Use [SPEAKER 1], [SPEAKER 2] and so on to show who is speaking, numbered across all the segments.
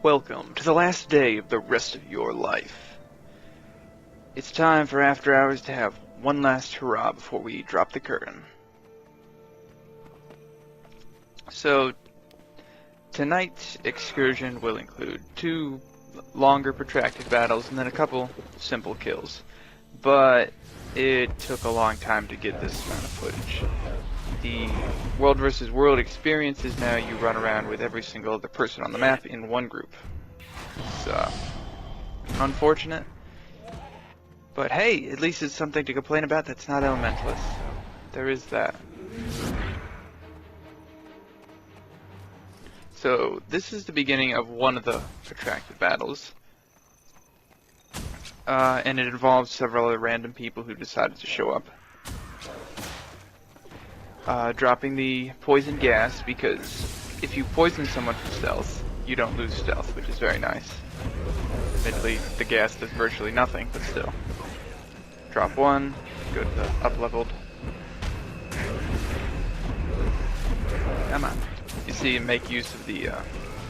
[SPEAKER 1] Welcome to the last day of the rest of your life. It's time for After Hours to have one last hurrah before we drop the curtain. So, tonight's excursion will include 2 longer protracted battles and then a couple simple kills. But it took a long time to get this amount of footage. The World vs. World experience is now you run around with every single other person on the map in one group. It's unfortunate, but hey, at least it's something to complain about that's not Elementalist. There is that. So this is the beginning of one of the protracted battles, and it involves several other random people who decided to show up. Dropping the poison gas, because if you poison someone for stealth, you don't lose stealth, which is very nice. Admittedly, the gas does virtually nothing, but still. Drop 1, go to the up-leveled. Come on. You see, make use of the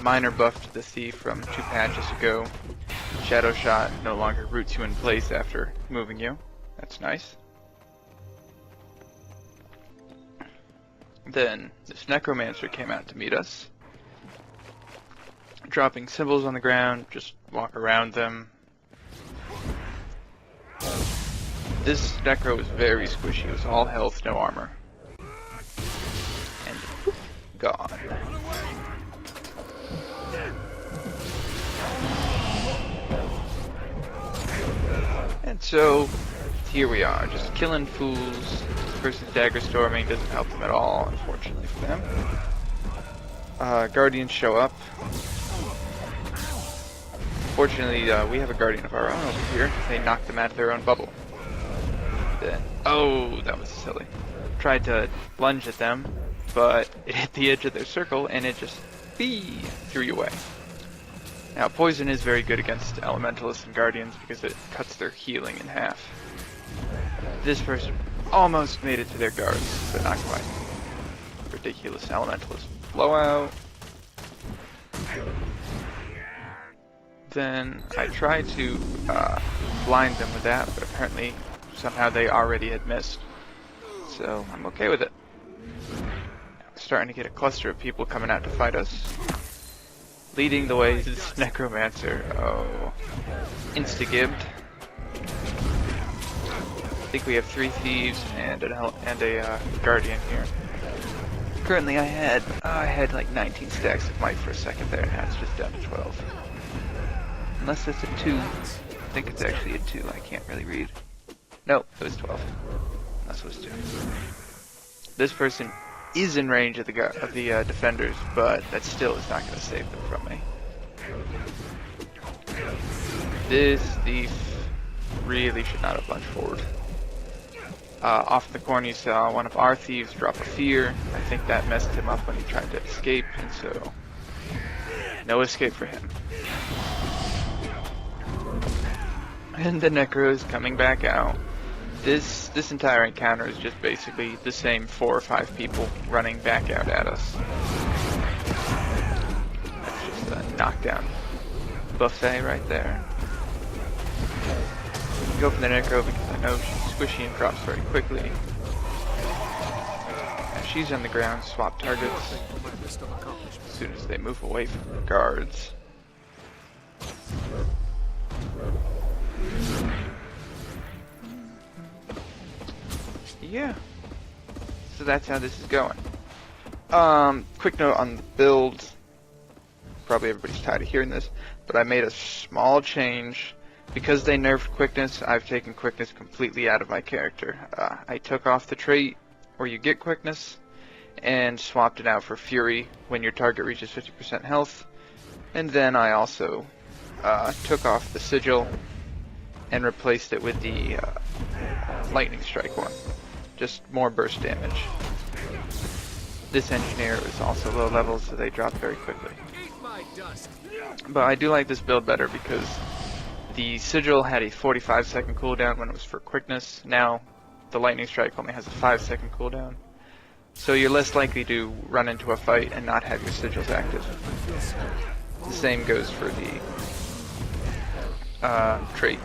[SPEAKER 1] minor buff to the thief from 2 patches ago. Shadow Shot no longer roots you in place after moving you. That's nice. Then this necromancer came out to meet us. Dropping symbols on the ground, just walk around them. This necro was very squishy. It was all health, no armor. And gone. And so here we are, just killing fools. This person's dagger storming doesn't help them at all, unfortunately for them. Guardians show up. Fortunately, we have a guardian of our own over here. They knocked them out of their own bubble. Then, oh, that was silly. Tried to lunge at them, but it hit the edge of their circle and it just threw you away. Now, poison is very good against elementalists and guardians because it cuts their healing in half. This person almost made it to their guards, but not quite. Ridiculous elementalist blowout. Then I tried to blind them with that, but apparently somehow they already had missed. So I'm okay with it. We're starting to get a cluster of people coming out to fight us. Leading the way is this necromancer. Oh, insta-gibbed. I think we have 3 thieves and a guardian here. Currently I had like 19 stacks of might for a second there, now it's just down to 12. Unless it's a 2. I think it's actually a 2, I can't really read. Nope, it was 12. Unless it was 2. This person is in range of the defenders, but that still is not going to save them from me. This thief really should not have lunged forward. Off in the corner you saw one of our thieves drop a fear. I think that messed him up when he tried to escape, and so no escape for him. And the necro is coming back out. This entire encounter is just basically the same 4 or 5 people running back out at us. That's just a knockdown buffet right there. Go for the necro because I know she's squishy and drops very quickly. Now she's on the ground, swap targets as soon as they move away from the guards. Yeah, so that's how this is going. Quick note on the build. Probably everybody's tired of hearing this, but I made a small change. Because they nerfed quickness, I've taken quickness completely out of my character. I took off the trait where you get quickness and swapped it out for fury when your target reaches 50% health. And then I also took off the sigil and replaced it with the lightning strike one. Just more burst damage. This engineer is also low level, so they drop very quickly. But I do like this build better because the sigil had a 45-second cooldown when it was for quickness. Now the lightning strike only has a 5-second cooldown. So you're less likely to run into a fight and not have your sigils active. The same goes for the trait.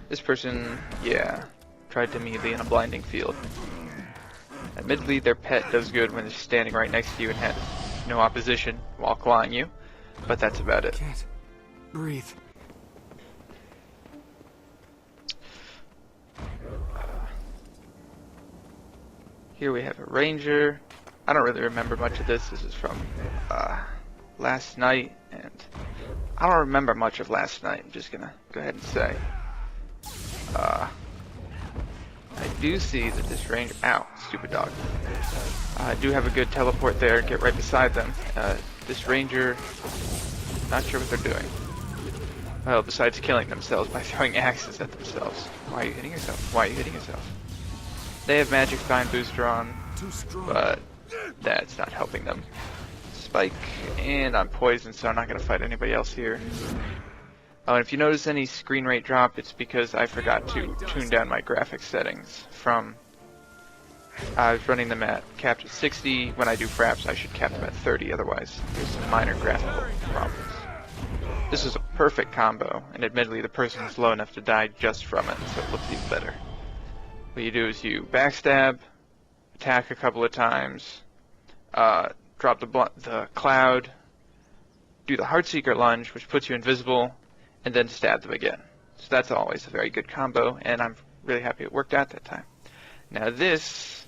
[SPEAKER 1] This person, yeah, tried to melee in a blinding field. Admittedly, their pet does good when they're standing right next to you and has no opposition while clawing you, but that's about it.
[SPEAKER 2] Can't breathe.
[SPEAKER 1] Here we have a ranger. I don't really remember much of this. This is from last night, and I don't remember much of last night. I'm just gonna go ahead and say. I do see that this ranger... Ow, stupid dog. I do have a good teleport there, get right beside them. This ranger... Not sure what they're doing. Well, besides killing themselves by throwing axes at themselves. Why are you hitting yourself? Why are you hitting yourself? They have magic fine booster on, but that's not helping them. Spike, and I'm poisoned, so I'm not going to fight anybody else here. Oh, and if you notice any screen rate drop, it's because I forgot to tune down my graphics settings from... I was running them at capped at 60. When I do fraps, I should cap them at 30, otherwise there's some minor graphical problems. This is a perfect combo, and admittedly the person is low enough to die just from it, so it looks even better. What you do is you backstab, attack a couple of times, drop the cloud, do the Heartseeker lunge, which puts you invisible, and then stab them again. So that's always a very good combo, and I'm really happy it worked out that time. Now this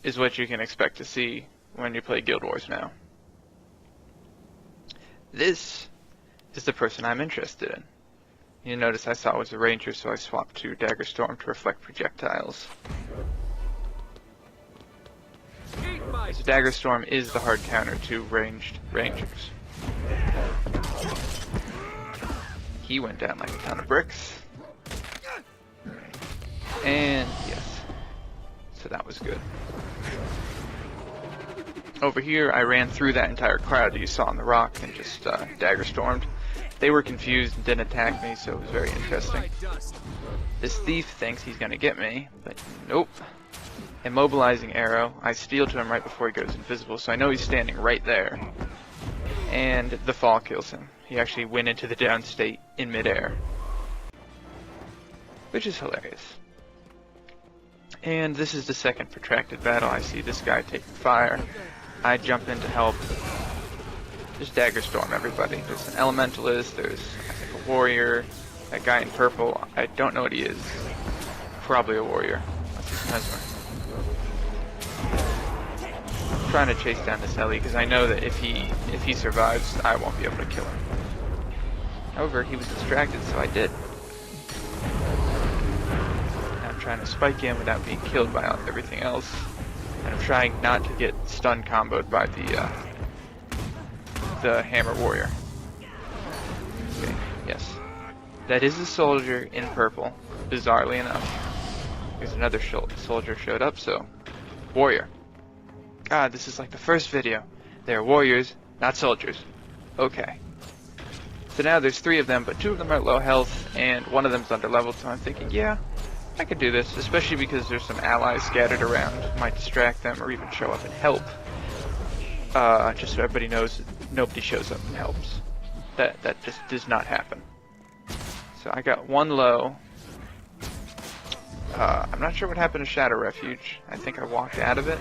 [SPEAKER 1] is what you can expect to see when you play Guild Wars now. This is the person I'm interested in. You notice I saw it was a ranger, so I swapped to Dagger Storm to reflect projectiles. So Dagger Storm is the hard counter to ranged rangers. He went down like a ton of bricks. And yes, so that was good. Over here, I ran through that entire crowd that you saw on the rock and just Dagger Stormed. They were confused and didn't attack me, so it was very interesting. This thief thinks he's gonna get me, but nope. Immobilizing arrow. I steal to him right before he goes invisible, so I know he's standing right there. And the fall kills him. He actually went into the down state in midair, which is hilarious. And this is the second protracted battle. I see this guy taking fire. I jump in to help. Just Dagger Storm everybody. There's an Elementalist, there's I think a Warrior, that guy in purple, I don't know what he is. Probably a Warrior. Let's use Mesmer. I'm trying to chase down this Ellie because I know that if he survives, I won't be able to kill him. However, he was distracted, so I did. And I'm trying to spike him without being killed by everything else. And I'm trying not to get stun comboed by the Hammer Warrior. Okay, yes. That is a soldier in purple, bizarrely enough. There's another soldier showed up, so... Warrior. God, this is like the first video. They're warriors, not soldiers. Okay. So now there's 3 of them, but 2 of them are low health, and 1 of them's under leveled, so I'm thinking, yeah, I could do this, especially because there's some allies scattered around. Might distract them or even show up and help. Just so everybody knows that nobody shows up and helps. That just does not happen. So I got 1 low. I'm not sure what happened to Shadow Refuge. I think I walked out of it.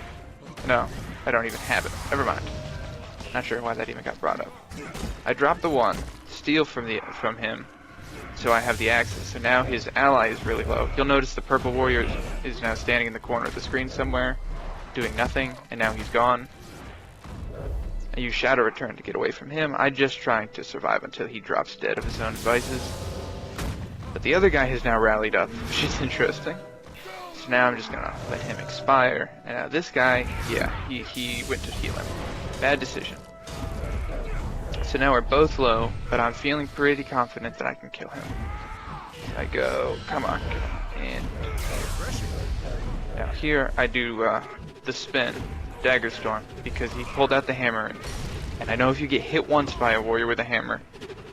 [SPEAKER 1] No, I don't even have it. Never mind. Not sure why that even got brought up. I dropped the 1, steal from him, so I have the axes. So now his ally is really low. You'll notice the purple warrior is now standing in the corner of the screen somewhere, doing nothing, and now he's gone. I use Shadow Return to get away from him. I'm just trying to survive until he drops dead of his own devices. But the other guy has now rallied up, which is interesting. So now I'm just gonna let him expire. And now this guy, yeah, he went to heal him. Bad decision. So now we're both low, but I'm feeling pretty confident that I can kill him. So I go, come on, and now here I do the spin, Dagger Storm, because he pulled out the hammer, and I know if you get hit once by a warrior with a hammer,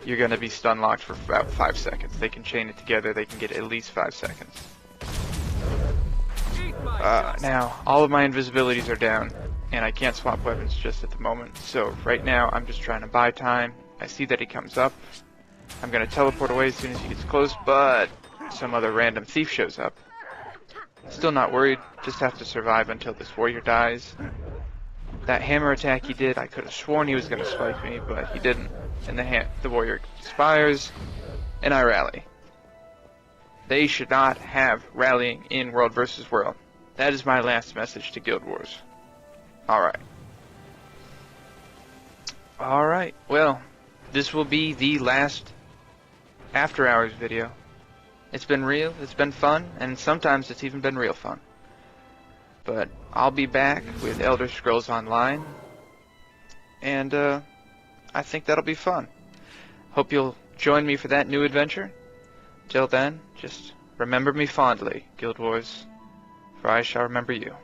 [SPEAKER 1] you're gonna be stun locked for about 5 seconds. They can chain it together, they can get at least 5 seconds. Now, all of my invisibilities are down, and I can't swap weapons just at the moment, so right now I'm just trying to buy time. I see that he comes up. I'm gonna teleport away as soon as he gets close, but some other random thief shows up. Still not worried, just have to survive until this warrior dies. That hammer attack he did, I could have sworn he was gonna spike me, but he didn't. And the warrior expires, and I rally. They should not have rallying in World vs. World. That is my last message to Guild Wars. Alright. Alright, well, this will be the last After Hours video. It's been real, it's been fun, and sometimes it's even been real fun. But I'll be back with Elder Scrolls Online, and I think that'll be fun. Hope you'll join me for that new adventure. Till then, just remember me fondly, Guild Wars, for I shall remember you.